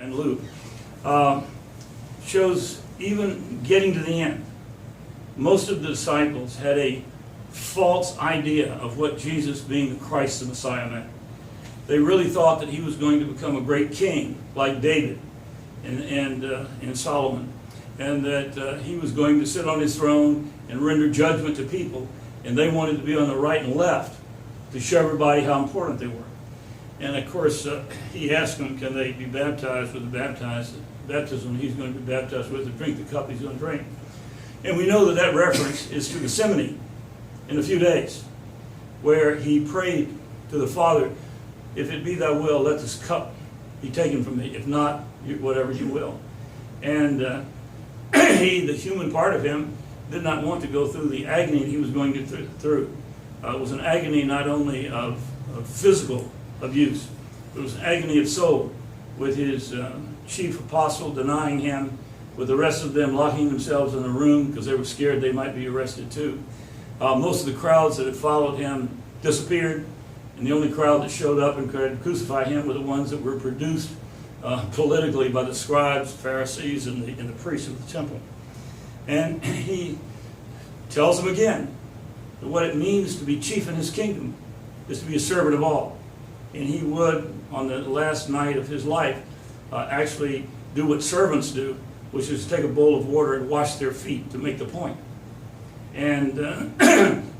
and Luke, shows even getting to the end. Most of the disciples had a false idea of what Jesus being the Christ, the Messiah, meant. They really thought that he was going to become a great king like David and Solomon, and that he was going to sit on his throne and render judgment to people, and they wanted to be on the right and left to show everybody how important they were. And of course, he asked them, can they be baptized with the baptism he's going to be baptized with, and drink the cup he's going to drink. And we know that that reference is to Gethsemane in a few days, where he prayed to the Father, if it be thy will, let this cup be taken from me. If not, whatever you will. And he, the human part of him, did not want to go through the agony he was going to go through. It was an agony not only of physical abuse, but it was an agony of soul, with his chief apostle denying him, with the rest of them locking themselves in a room because they were scared they might be arrested too. Most of the crowds that had followed him disappeared, and the only crowd that showed up and could crucify him were the ones that were produced politically by the scribes, Pharisees, and the priests of the temple. And he tells them again that what it means to be chief in his kingdom is to be a servant of all. And he would, on the last night of his life, actually do what servants do, which is take a bowl of water and wash their feet to make the point. And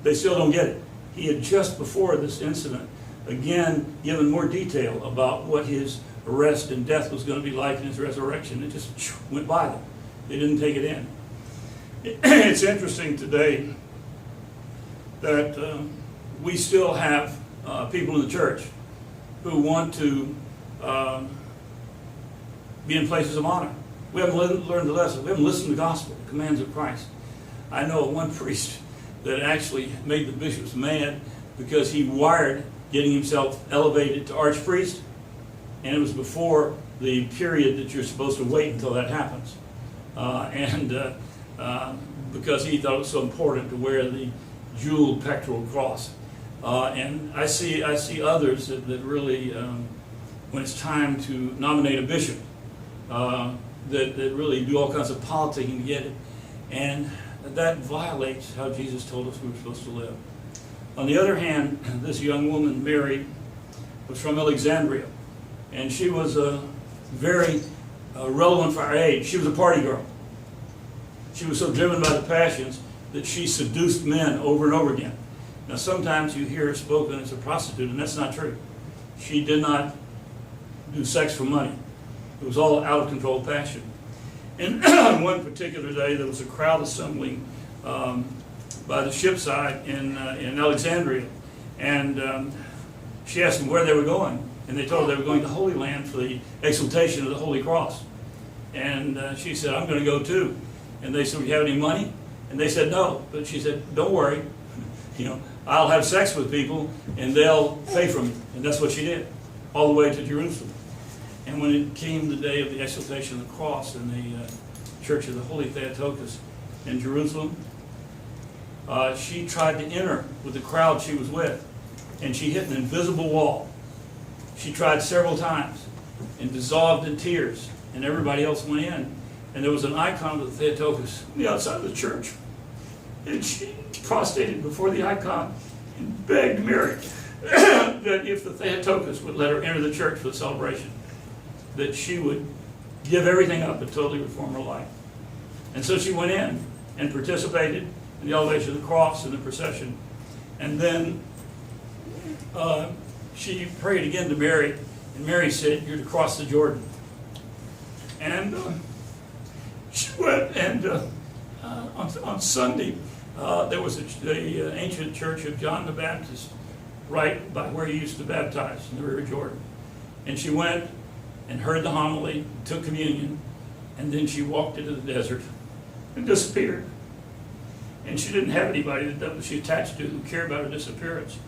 they still don't get it. He had just before this incident, again, given more detail about what his arrest and death was going to be like in his resurrection. It just went by them. They didn't take it in. It's interesting today that we still have people in the church who want to be in places of honor. We haven't learned the lesson. We haven't listened to the gospel, the commands of Christ. I know one priest that actually made the bishops mad because he wired getting himself elevated to archpriest, and it was before the period that you're supposed to wait until that happens. Because he thought it was so important to wear the jeweled pectoral cross. And I see others that really, when it's time to nominate a bishop, that really do all kinds of politicking to get it. And that violates how Jesus told us we were supposed to live. On the other hand, this young woman, Mary, was from Alexandria. And she was very relevant for our age. She was a party girl. She was so driven by the passions that she seduced men over and over again. Now sometimes you hear her spoken as a prostitute, and that's not true. She did not do sex for money. It was all out of control passion. And on one particular day, there was a crowd assembling by the shipside in Alexandria. And she asked them where they were going. And they told her they were going to Holy Land for the exaltation of the Holy Cross. And she said, I'm going to go too. And they said, do you have any money? And they said, no. But she said, don't worry. I'll have sex with people and they'll pay for me. And that's what she did, all the way to Jerusalem. And when it came the day of the exaltation of the cross in the Church of the Holy Theotokos in Jerusalem, she tried to enter with the crowd she was with, and she hit an invisible wall. She tried several times and dissolved in tears, and everybody else went in. And there was an icon of the Theotokos on the outside of the church. And she prostrated before the icon and begged Mary that if the Theotokos would let her enter the church for the celebration, that she would give everything up and totally reform her life. And so she went in and participated in the elevation of the cross and the procession. And then she prayed again to Mary, and Mary said, you're to cross the Jordan. And she went, and on Sunday, there was the ancient church of John the Baptist right by where he used to baptize in the River Jordan. And she went and heard the homily, took communion, and then she walked into the desert and disappeared. And she didn't have anybody that she attached to who cared about her disappearance.